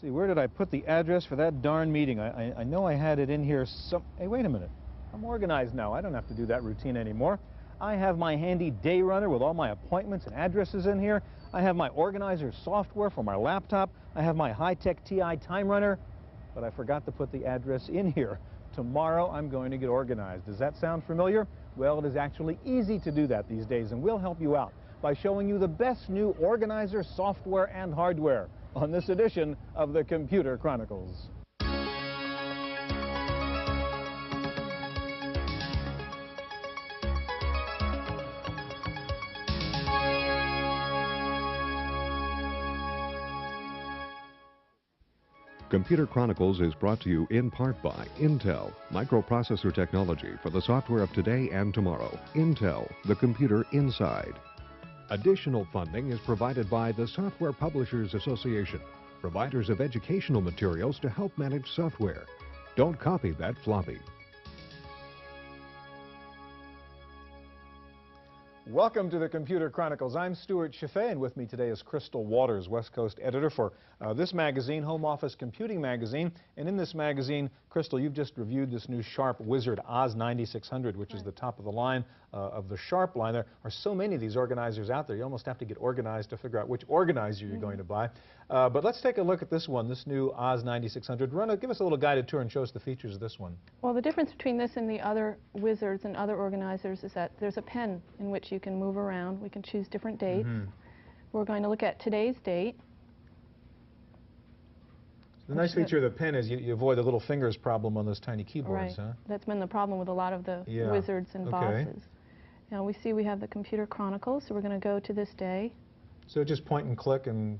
See, where did I put the address for that darn meeting? I know I had it in here Hey, wait a minute. I'm organized now. I don't have to do that routine anymore. I have my handy day runner with all my appointments and addresses in here. I have my organizer software for my laptop. I have my high-tech TI time runner. But I forgot to put the address in here. Tomorrow I'm going to get organized. Does that sound familiar? Well, it is actually easy to do that these days, and we'll help you out by showing you the best new organizer software and hardware on this edition of the Computer Chronicles. Computer Chronicles is brought to you in part by Intel, microprocessor technology for the software of today and tomorrow. Intel, the computer inside. Additional funding is provided by the Software Publishers Association, providers of educational materials to help manage software. Don't copy that floppy. Welcome to the Computer Chronicles. I'm Stuart Chaffee, and with me today is Crystal Waters, West Coast editor for this magazine, Home Office Computing Magazine. And in this magazine, Crystal, you've just reviewed this new Sharp Wizard Oz 9600, which is the top of the line of the Sharp line. There are so many of these organizers out there, you almost have to get organized to figure out which organizer you're going to buy. But let's take a look at this one, this new Oz 9600. Give us a little guided tour and show us the features of this one. Well, the difference between this and the other Wizards and other organizers is that there's a pen in which you can move around. We can choose different dates. We're going to look at today's date. The nice feature of the pen is you avoid the little fingers problem on those tiny keyboards, right. huh? That's been the problem with a lot of the Wizards and bosses. Now we see we have the Computer Chronicles, so we're going to go to this day. So just point and click and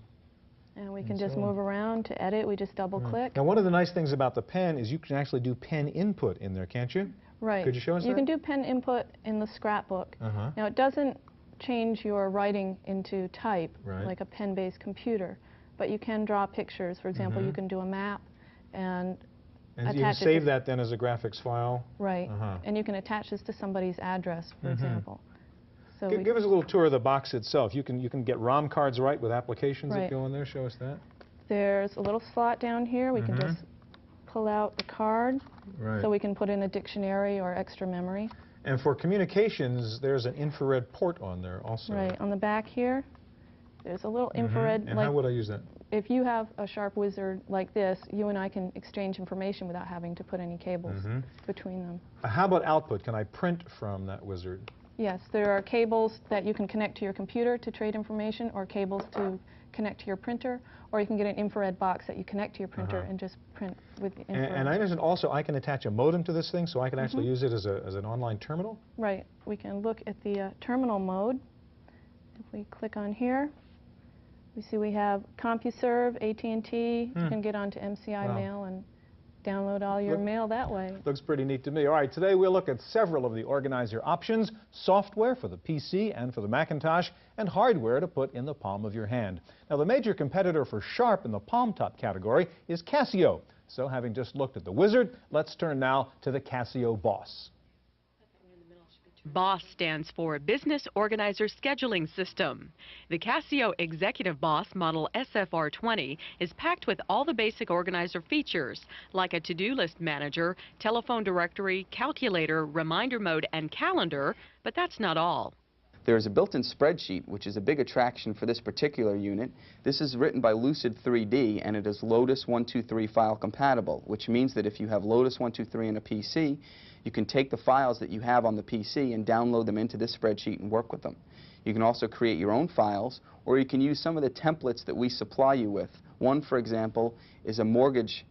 we can just move around. To edit, we just double click. Now one of the nice things about the pen is you can actually do pen input in there, can't you? Right. Could you show us that? You can do pen input in the scrapbook. Now it doesn't change your writing into type like a pen-based computer, but you can draw pictures. For example, you can do a map and attach you can save that then as a graphics file. Right. And you can attach this to somebody's address, for example. So give us a little tour of the box itself. You can get ROM cards with applications that go in there. Show us that. There's a little slot down here. We can just pull out the card so we can put in a dictionary or extra memory. And for communications, there's an infrared port on there also. Right. On the back here, there's a little infrared. And how would I use that? If you have a Sharp Wizard like this, you and I can exchange information without having to put any cables between them. How about output? Can I print from that Wizard? Yes, there are cables that you can connect to your computer to trade information, or cables to connect to your printer, or you can get an infrared box that you connect to your printer and just print with the infrared. And I understand also I can attach a modem to this thing, so I can actually use it as an online terminal? Right. We can look at the terminal mode. If we click on here, we see we have CompuServe, AT&T. You can get onto MCI Mail and download all your mail that way. Looks pretty neat to me. All right, today we'll look at several of the organizer options, software for the PC and for the Macintosh, and hardware to put in the palm of your hand. Now, the major competitor for Sharp in the palm top category is Casio. So having just looked at the Wizard, let's turn now to the Casio Boss. BOSS stands for Business Organizer Scheduling System. The Casio Executive BOSS model SFR20 is packed with all the basic organizer features, like a to-do list manager, telephone directory, calculator, reminder mode, and calendar, but that's not all. There's a built-in spreadsheet, which is a big attraction for this particular unit. This is written by Lucid 3D, and it is Lotus 123 file compatible, which means that if you have Lotus 123 in a PC, you can take the files that you have on the PC and download them into this spreadsheet and work with them. You can also create your own files, or you can use some of the templates that we supply you with. One, for example, is a mortgage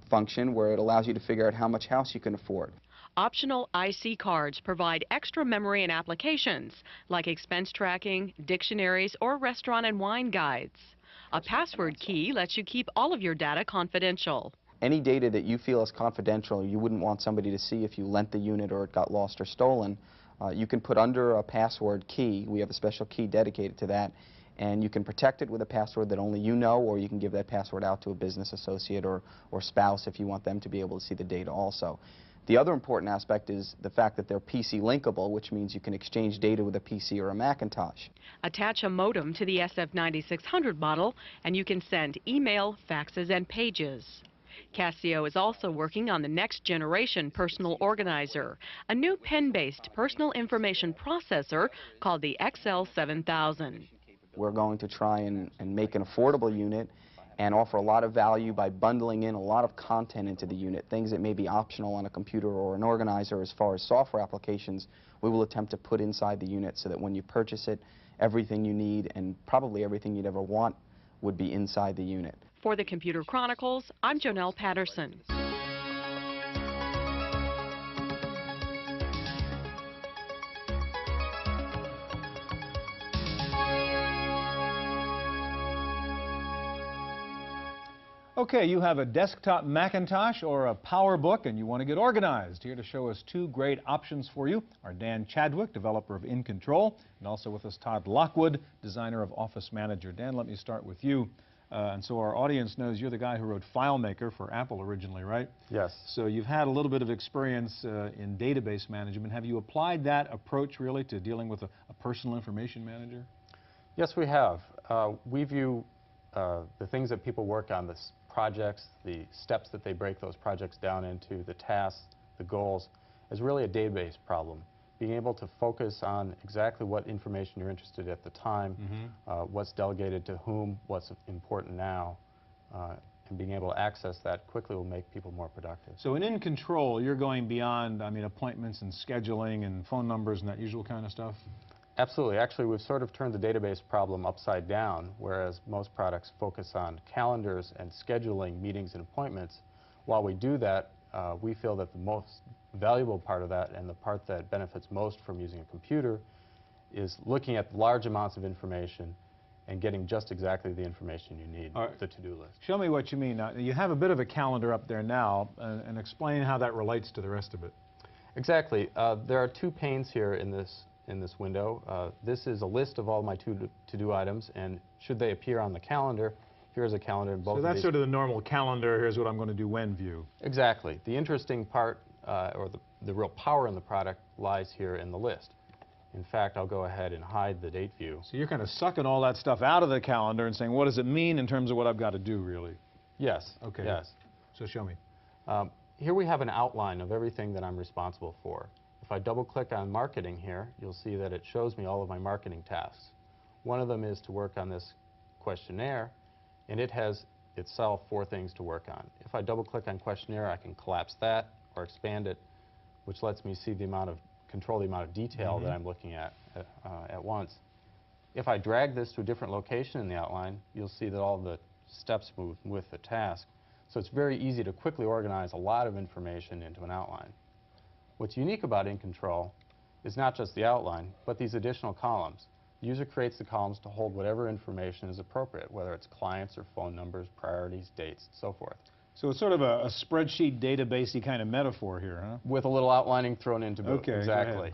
function where it allows you to figure out how much house you can afford. Optional IC cards provide extra memory and applications, like expense tracking, dictionaries, or restaurant and wine guides. A password key lets you keep all of your data confidential. Any data that you feel is confidential, you wouldn't want somebody to see if you lent the unit or it got lost or stolen, you can put under a password key. We have a special key dedicated to that, and you can protect it with a password that only you know, or you can give that password out to a business associate or spouse if you want them to be able to see the data also. The other important aspect is the fact that they're PC linkable, which means you can exchange data with a PC or a Macintosh. Attach a modem to the SF9600 model and you can send email, faxes, and pages. Casio is also working on the next generation personal organizer, a new pen-based personal information processor called the XL7000. We're going to try and make an affordable unit and offer a lot of value by bundling in a lot of content into the unit, things that may be optional on a computer or an organizer. As far as software applications, we will attempt to put inside the unit so that when you purchase it, everything you need and probably everything you'd ever want would be inside the unit. For the Computer Chronicles, I'm Jonelle Patterson. Okay, you have a desktop Macintosh or a PowerBook and you want to get organized. Here to show us two great options for you are Dan Chadwick, developer of In Control, and also with us Todd Lockwood, designer of Office Manager. Dan, let me start with you. And so our audience knows you're the guy who wrote FileMaker for Apple originally, right? Yes. So you've had a little bit of experience in database management. Have you applied that approach really to dealing with a personal information manager? Yes, we have. We view the things that people work on, the projects, the steps that they break those projects down into, the tasks, the goals, as really a database problem. Being able to focus on exactly what information you're interested in at the time, what's delegated to whom, what's important now, and being able to access that quickly will make people more productive. So in Control, you're going beyond, I mean, appointments and scheduling and phone numbers and that usual kind of stuff? Absolutely. Actually, we've sort of turned the database problem upside down, whereas most products focus on calendars and scheduling meetings and appointments. While we do that, we feel that the most valuable part of that and the part that benefits most from using a computer is looking at large amounts of information and getting just exactly the information you need, the to-do list. Show me what you mean. Now, you have a bit of a calendar up there now, and explain how that relates to the rest of it. Exactly. There are two panes here in this window. This is a list of all my to-do items, and should they appear on the calendar, here's a calendar in both of these. So that's sort of the normal calendar, here's what I'm going to do when view. Exactly. The interesting part, or the real power in the product, lies here in the list. In fact, I'll go ahead and hide the date view. So you're kind of sucking all that stuff out of the calendar and saying, what does it mean in terms of what I've got to do, really? Yes. Okay. Yes. So show me. Here we have an outline of everything that I'm responsible for. If I double-click on marketing here, you'll see that it shows me all of my marketing tasks. One of them is to work on this questionnaire, and it has itself 4 things to work on. If I double-click on questionnaire, I can collapse that or expand it, which lets me see the amount of control the amount of detail that I'm looking at once. If I drag this to a different location in the outline, you'll see that all the steps move with the task. So it's very easy to quickly organize a lot of information into an outline. What's unique about In Control is not just the outline, but these additional columns. The user creates the columns to hold whatever information is appropriate, whether it's clients or phone numbers, priorities, dates, and so forth. So it's sort of a spreadsheet database-y kind of metaphor here, huh? With a little outlining thrown into boot. Okay, exactly.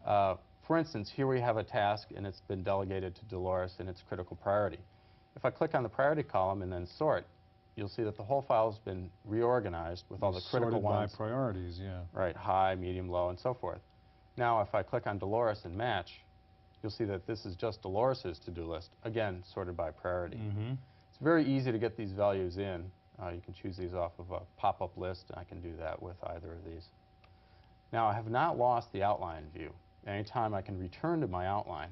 For instance, here we have a task, and it's been delegated to Dolores, and it's critical priority. If I click on the priority column and then sort, you'll see that the whole file has been reorganized with all the critical ones. Sorted by priorities, yeah. Right, high, medium, low, and so forth. Now, if I click on Dolores and match, you'll see that this is just Dolores's to-do list, again, sorted by priority. It's very easy to get these values in. You can choose these off of a pop-up list, and I can do that with either of these. Now, I have not lost the outline view. Anytime I can return to my outline.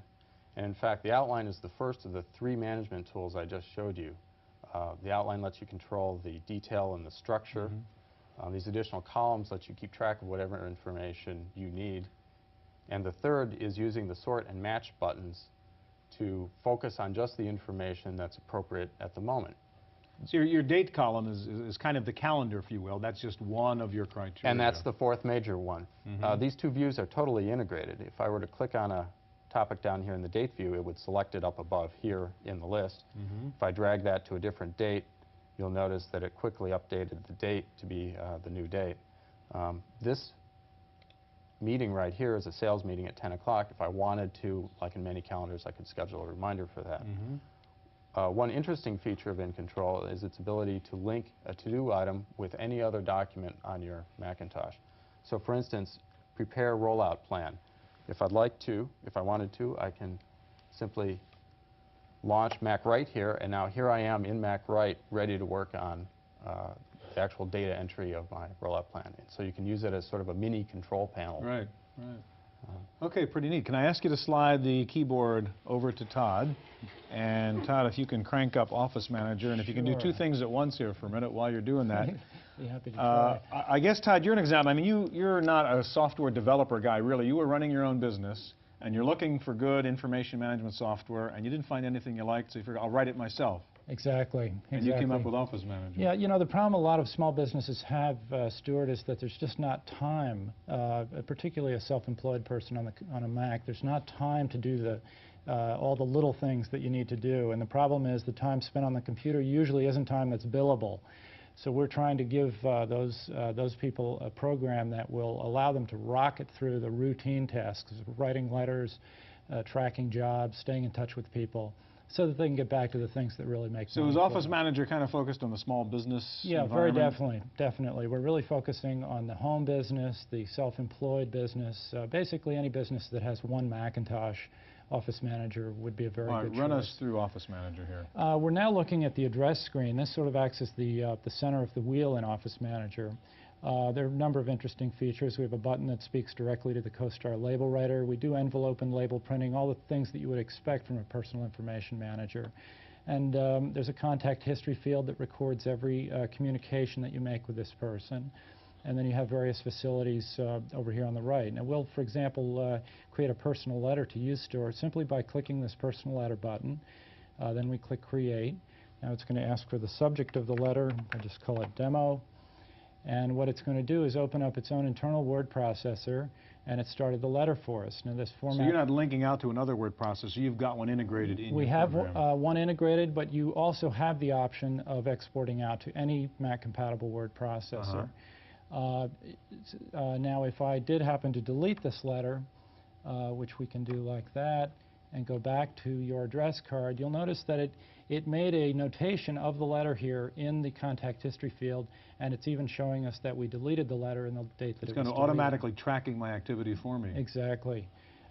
And in fact, the outline is the first of the 3 management tools I just showed you. The outline lets you control the detail and the structure. These additional columns let you keep track of whatever information you need. And the third is using the sort and match buttons to focus on just the information that's appropriate at the moment. So your date column is kind of the calendar, if you will. That's just one of your criteria. And that's the 4th major one. These 2 views are totally integrated. If I were to click on a topic down here in the date view, it would select it up above here in the list. If I drag that to a different date, you'll notice that it quickly updated the date to be the new date. This meeting right here is a sales meeting at 10 o'clock. If I wanted to, like in many calendars, I could schedule a reminder for that. One interesting feature of In Control is its ability to link a to-do item with any other document on your Macintosh. So for instance, prepare rollout plan. If I wanted to, I can simply launch MacWrite here, and now here I am in MacWrite ready to work on the actual data entry of my rollout plan. So you can use it as sort of a mini control panel. Right, right. Okay, pretty neat. Can I ask you to slide the keyboard over to Todd? And Todd, if you can crank up Office Manager, and if you can do two things at once here for a minute while you're doing that. Be happy to try. I guess, Todd, you're an example. I mean, you're not a software developer guy, really. You were running your own business, and you're looking for good information management software, and you didn't find anything you liked, so you figured, I'll write it myself. Exactly. And you came up with Office Manager. Yeah, you know, the problem a lot of small businesses have, Stuart, is that there's just not time, particularly a self-employed person on a Mac, there's not time to do all the little things that you need to do. And the problem is the time spent on the computer usually isn't time that's billable. So we're trying to give those people a program that will allow them to rocket through the routine tasks, writing letters, tracking jobs, staying in touch with people, so that they can get back to the things that really make So is Office Manager kind of focused on the small business environment? Very definitely. We're really focusing on the home business, the self-employed business, basically any business that has one Macintosh. Office Manager would be a very good choice. Run us through Office Manager here. We're now looking at the address screen. This sort of acts as the center of the wheel in Office Manager. There are a number of interesting features. We have a button that speaks directly to the CoStar label writer. We do envelope and label printing, all the things that you would expect from a personal information manager. And there's a contact history field that records every communication that you make with this person. And then you have various facilities over here on the right. Now we'll, for example, create a personal letter to UStore simply by clicking this personal letter button. Then we click Create. Now it's going to ask for the subject of the letter. I just call it Demo. And what it's going to do is open up its own internal word processor, and it started the letter for us. Now this format. So you're not linking out to another word processor. You've got one integrated in We your have program. one integrated, but you also have the option of exporting out to any Mac-compatible word processor. Now, if I did happen to delete this letter, which we can do like that, and go back to your address card, you'll notice that it made a notation of the letter here in the contact history field, and it's even showing us that we deleted the letter and the date that it was deleted. It's going to automatically tracking my activity for me. Exactly.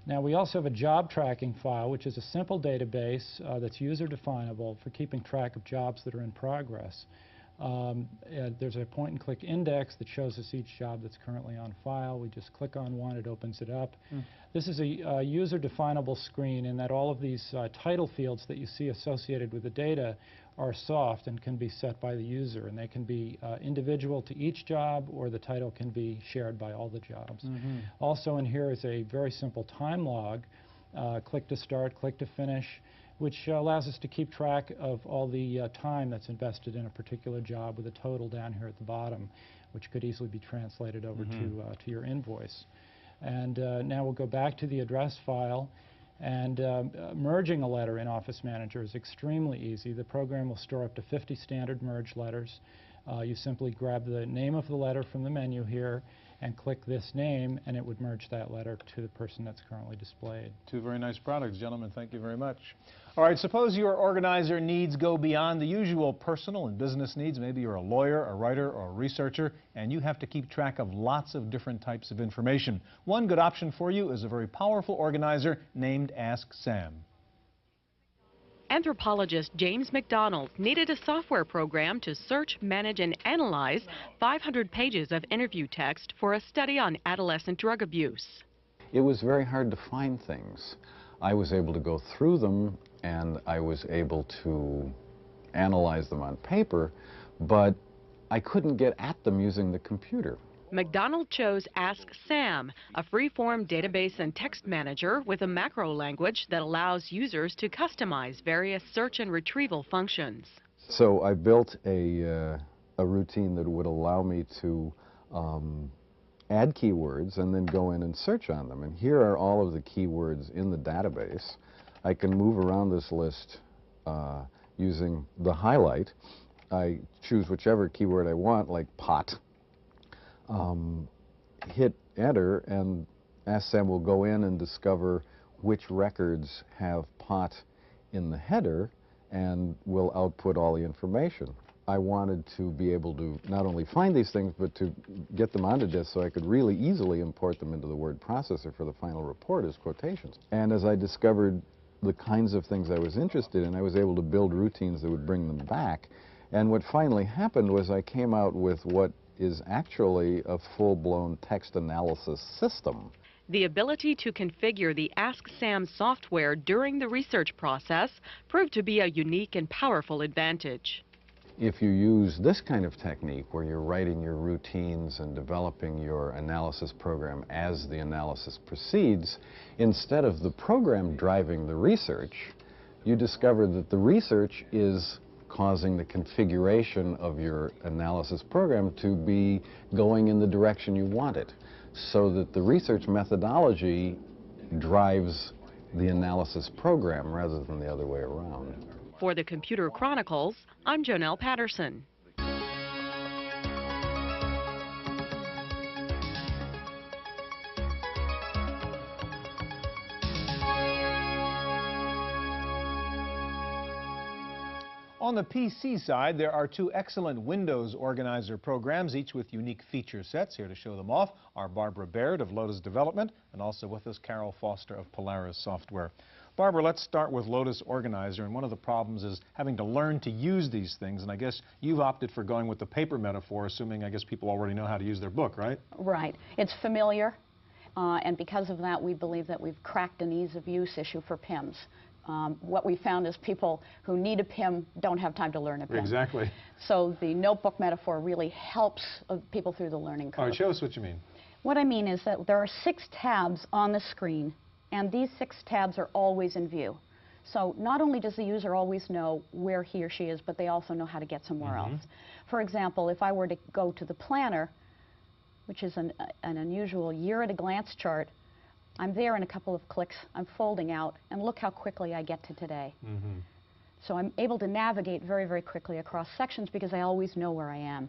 Now, we also have a job tracking file, which is a simple database that's user-definable for keeping track of jobs that are in progress. There's a point-and-click index that shows us each job that's currently on file. We just click on one, it opens it up. This is a user-definable screen in that all of these title fields that you see associated with the data are soft and can be set by the user, and they can be individual to each job, or the title can be shared by all the jobs. Also in here is a very simple time log. Click to start, click to finish, which allows us to keep track of all the time that's invested in a particular job, with a total down here at the bottom, which could easily be translated over to your invoice. And now we'll go back to the address file, and merging a letter in Office Manager is extremely easy. The program will store up to 50 standard merge letters. You simply grab the name of the letter from the menu here and click this name, and it would merge that letter to the person that's currently displayed. Two very nice products, gentlemen. Thank you very much. All right, suppose your organizer needs go beyond the usual personal and business needs. Maybe you're a lawyer, a writer, or a researcher, and you have to keep track of lots of different types of information. One good option for you is a very powerful organizer named Ask Sam. Anthropologist James McDonald needed a software program to search, manage, and analyze 500 pages of interview text for a study on adolescent drug abuse. It was very hard to find things. I was able to go through them, and I was able to analyze them on paper, but I couldn't get at them using the computer. McDonald chose Ask Sam, a free-form database and text manager with a macro language that allows users to customize various search and retrieval functions. So I built a routine that would allow me to add keywords and then go in and search on them. And here are all of the keywords in the database. I can move around this list using the highlight. I choose whichever keyword I want, like pot. Hit enter, and Ask Sam will go in and discover which records have pot in the header, and will output all the information. I wanted to be able to not only find these things, but to get them onto disk so I could really easily import them into the word processor for the final report as quotations. And as I discovered the kinds of things I was interested in, I was able to build routines that would bring them back. And what finally happened was I came out with what is actually a full-blown text analysis system. The ability to configure the Ask Sam software during the research process proved to be a unique and powerful advantage. If you use this kind of technique where you're writing your routines and developing your analysis program as the analysis proceeds, instead of the program driving the research, you discover that the research is causing the configuration of your analysis program to be going in the direction you want it, so that the research methodology drives the analysis program rather than the other way around. For the Computer Chronicles, I'm Jonelle Patterson. On the PC side, there are two excellent Windows organizer programs, each with unique feature sets. Here to show them off are Barbara Baird of Lotus Development, and also with us Carol Foster of Polaris Software. Barbara, let's start with Lotus Organizer, and one of the problems is having to learn to use these things, and I guess you've opted for going with the paper metaphor, assuming I guess people already know how to use their book, right? Right. It's familiar, and because of that we believe that we've cracked an ease of use issue for PIMs. What we found is people who need a PIM don't have time to learn a PIM. Exactly. So the notebook metaphor really helps people through the learning curve. All right, show us what you mean. What I mean is that there are 6 tabs on the screen, and these 6 tabs are always in view. So not only does the user always know where he or she is, but they also know how to get somewhere else. For example, if I were to go to the planner, which is an unusual year-at-a-glance chart, I'm there in a couple of clicks, I'm folding out, and look how quickly I get to today. So I'm able to navigate very, very quickly across sections because I always know where I am.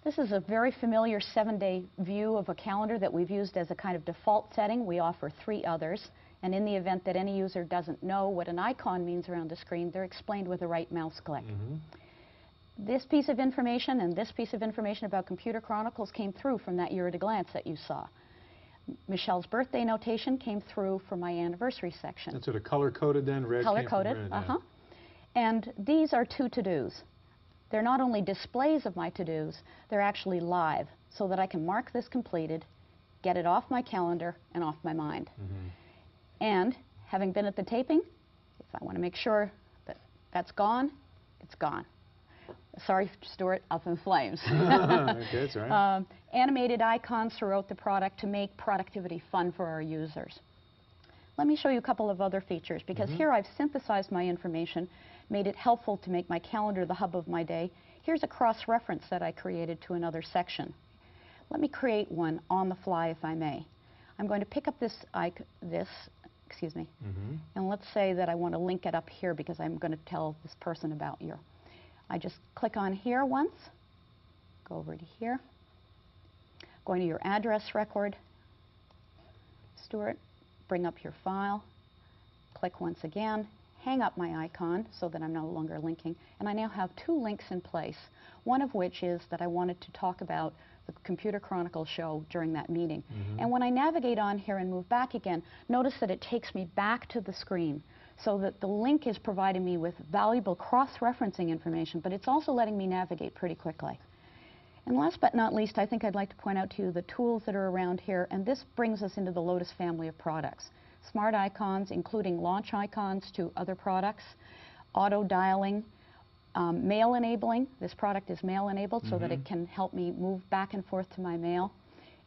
This is a very familiar 7-day view of a calendar that we've used as a kind of default setting. We offer 3 others, and in the event that any user doesn't know what an icon means around a screen, they're explained with a right mouse click. This piece of information and this piece of information about Computer Chronicles came through from that year-at-a-glance that you saw. Michelle's birthday notation came through from my anniversary section. That's sort of color-coded then, red. Color-coded, And these are 2 to-dos. They're not only displays of my to-dos, they're actually live, so that I can mark this completed, get it off my calendar and off my mind. And having been at the taping, if I want to make sure that that's gone, it's gone. Sorry, Stuart, up in flames. Okay, that's all right. Animated icons throughout the product to make productivity fun for our users. Let me show you a couple of other features, because here I've synthesized my information, made it helpful to make my calendar the hub of my day. Here's a cross-reference that I created to another section. Let me create one on the fly, if I may. I'm going to pick up this, and let's say that I want to link it up here because I'm going to tell this person about you. I just click on here once, go over to here, going to your address record, Stuart, bring up your file, click once again, hang up my icon so that I'm no longer linking, and I now have 2 links in place, one of which is that I wanted to talk about the Computer Chronicles show during that meeting. And when I navigate on here and move back again, notice that it takes me back to the screen, so that the link is providing me with valuable cross-referencing information, but it's also letting me navigate pretty quickly. And last but not least, I think I'd like to point out to you the tools that are around here, and this brings us into the Lotus family of products. Smart icons, including launch icons to other products, auto-dialing, mail enabling. This product is mail enabled so that it can help me move back and forth to my mail.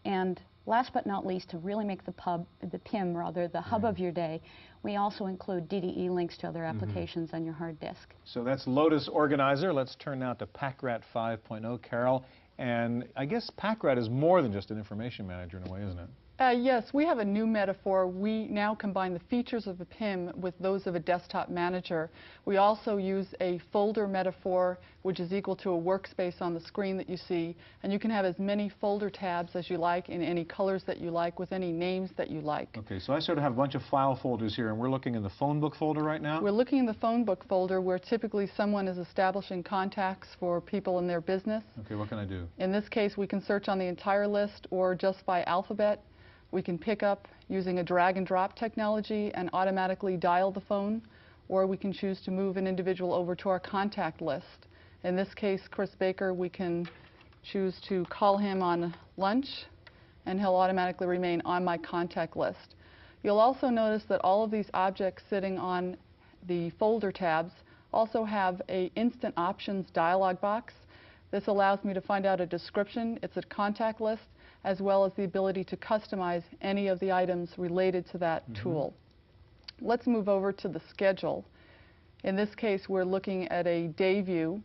And last but not least, to really make the PIM, the hub of your day, we also include DDE links to other applications on your hard disk. So that's Lotus Organizer. Let's turn now to PackRat 5.0, Carol. And I guess PackRat is more than just an information manager in a way, isn't it? Yes, we have a new metaphor. We now combine the features of a PIM with those of a desktop manager. We also use a folder metaphor which is equal to a workspace on the screen that you see, and you can have as many folder tabs as you like in any colors that you like with any names that you like. Okay, so I sort of have a bunch of file folders here, and we're looking in the phone book folder right now? We're looking in the phone book folder where typically someone is establishing contacts for people in their business. Okay, what can I do? In this case, we can search on the entire list or just by alphabet. We can pick up using a drag and drop technology and automatically dial the phone, or we can choose to move an individual over to our contact list. In this case, Chris Baker, we can choose to call him on lunch, and he'll automatically remain on my contact list. You'll also notice that all of these objects sitting on the folder tabs also have an instant options dialog box. This allows me to find out a description, it's a contact list, as well as the ability to customize any of the items related to that tool. Let's move over to the schedule. In this case, we're looking at a day view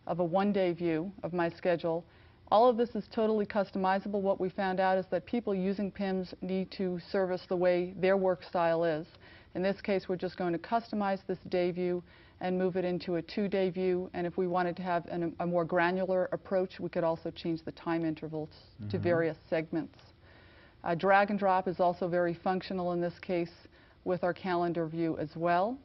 of a one-day view of my schedule. All of this is totally customizable. What we found out is that people using PIMS need to service the way their work style is. In this case, we're just going to customize this day view and move it into a two-day view. And if we wanted to have a more granular approach, we could also change the time intervals to various segments. Drag and drop is also very functional in this case with our calendar view as well.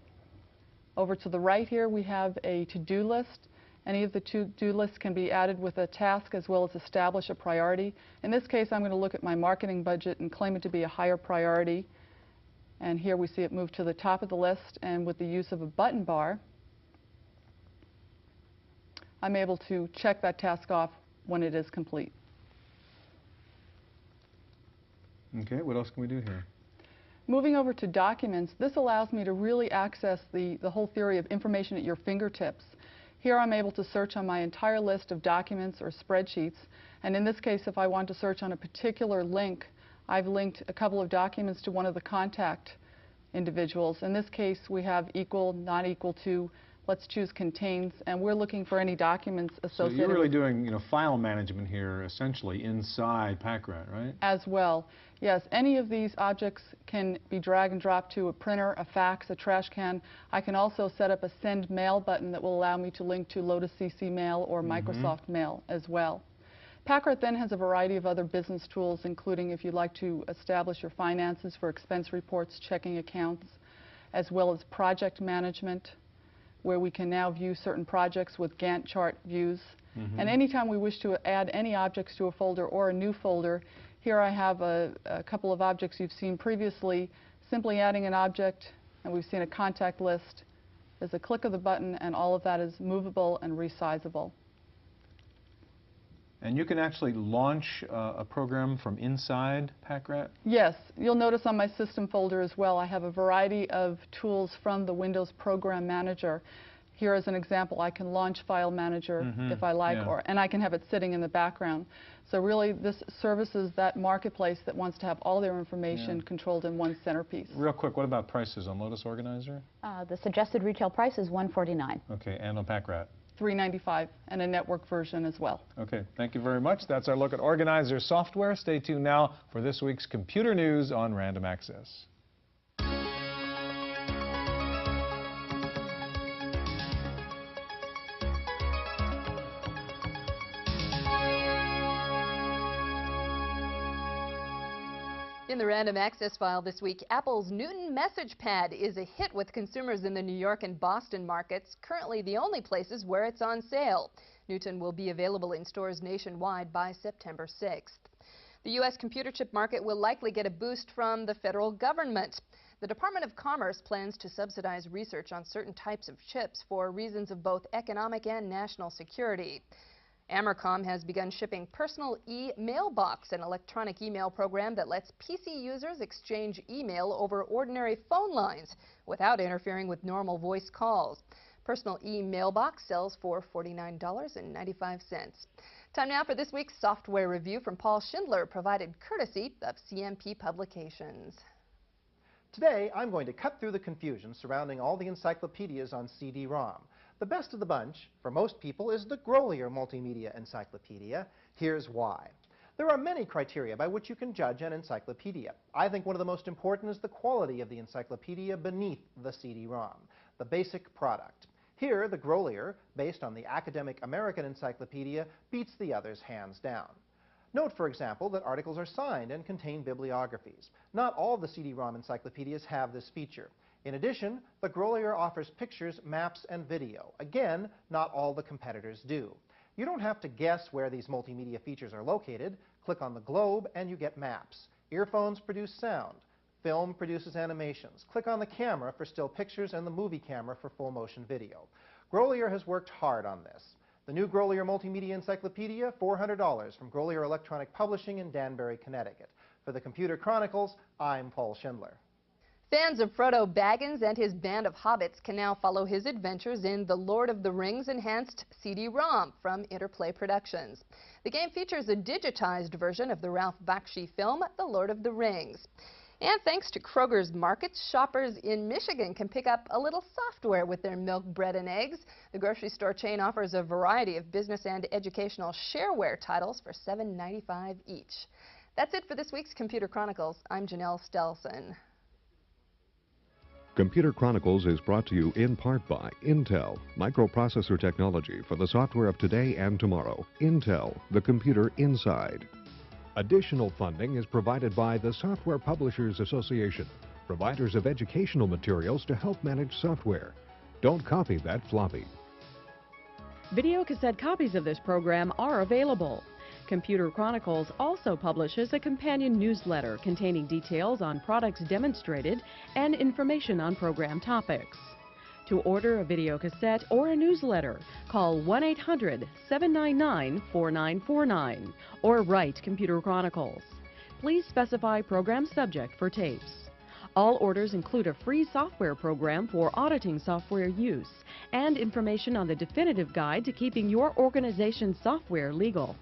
Over to the right here, we have a to-do list. Any of the to-do lists can be added with a task as well as establish a priority. In this case, I'm going to look at my marketing budget and claim it to be a higher priority. And here we see it move to the top of the list, and with the use of a button bar, I'm able to check that task off when it is complete. Okay, what else can we do here? Moving over to documents, this allows me to really access the whole theory of information at your fingertips. Here I'm able to search on my entire list of documents or spreadsheets, and in this case, if I want to search on a particular link, I've linked a couple of documents to one of the contact individuals. In this case, we have equal, not equal to, let's choose contains, and we're looking for any documents associated. So you're really doing, file management here, essentially, inside PackRat, right? As well. Yes, any of these objects can be drag and drop to a printer, a fax, a trash can. I can also set up a send mail button that will allow me to link to Lotus CC Mail or Microsoft Mail as well. PackRat then has a variety of other business tools, including if you'd like to establish your finances for expense reports, checking accounts, as well as project management, where we can now view certain projects with Gantt chart views. And anytime we wish to add any objects to a folder or a new folder, here I have a couple of objects you've seen previously. Simply adding an object, and we've seen a contact list. There's a click of the button, and all of that is movable and resizable. And you can actually launch a program from inside PackRat? Yes. You'll notice on my system folder as well, I have a variety of tools from the Windows Program Manager. Here as an example, I can launch File Manager if I like, and I can have it sitting in the background. So really, this services that marketplace that wants to have all their information controlled in one centerpiece. Real quick, what about prices on Lotus Organizer? The suggested retail price is $149. Okay, and on PackRat? $395, and a network version as well. Okay, thank you very much. That's our look at Organizer software. Stay tuned now for this week's computer news on Random Access. In the Random Access file this week, Apple's Newton Message Pad is a hit with consumers in the New York and Boston markets, currently the only places where it's on sale. Newton will be available in stores nationwide by September 6th. The U.S. computer chip market will likely get a boost from the federal government. The Department of Commerce plans to subsidize research on certain types of chips for reasons of both economic and national security. Amercom has begun shipping Personal E-Mailbox, an electronic email program that lets PC users exchange email over ordinary phone lines without interfering with normal voice calls. Personal E-Mailbox sells for $49.95. Time now for this week's software review from Paul Schindler, provided courtesy of CMP Publications. Today, I'm going to cut through the confusion surrounding all the encyclopedias on CD-ROM. The best of the bunch, for most people, is the Grolier Multimedia Encyclopedia. Here's why. There are many criteria by which you can judge an encyclopedia. I think one of the most important is the quality of the encyclopedia beneath the CD-ROM, the basic product. Here, the Grolier, based on the academic American Encyclopedia, beats the others hands down. Note, for example, that articles are signed and contain bibliographies. Not all the CD-ROM encyclopedias have this feature. In addition, the Grolier offers pictures, maps, and video. Again, not all the competitors do. You don't have to guess where these multimedia features are located. Click on the globe and you get maps. Earphones produce sound. Film produces animations. Click on the camera for still pictures and the movie camera for full motion video. Grolier has worked hard on this. The new Grolier Multimedia Encyclopedia, $400 from Grolier Electronic Publishing in Danbury, Connecticut. For the Computer Chronicles, I'm Paul Schindler. Fans of Frodo Baggins and his band of hobbits can now follow his adventures in The Lord of the Rings Enhanced CD-ROM from Interplay Productions. The game features a digitized version of the Ralph Bakshi film, The Lord of the Rings. And thanks to Kroger's Markets, shoppers in Michigan can pick up a little software with their milk, bread, and eggs. The grocery store chain offers a variety of business and educational shareware titles for $7.95 each. That's it for this week's Computer Chronicles. I'm Janelle Stelson. Computer Chronicles is brought to you in part by Intel, microprocessor technology for the software of today and tomorrow. Intel, the computer inside. Additional funding is provided by the Software Publishers Association, providers of educational materials to help manage software. Don't copy that floppy. Videocassette copies of this program are available. Computer Chronicles also publishes a companion newsletter containing details on products demonstrated and information on program topics. To order a videocassette or a newsletter, call 1-800-799-4949 or write Computer Chronicles. Please specify program subject for tapes. All orders include a free software program for auditing software use and information on the definitive guide to keeping your organization's software legal.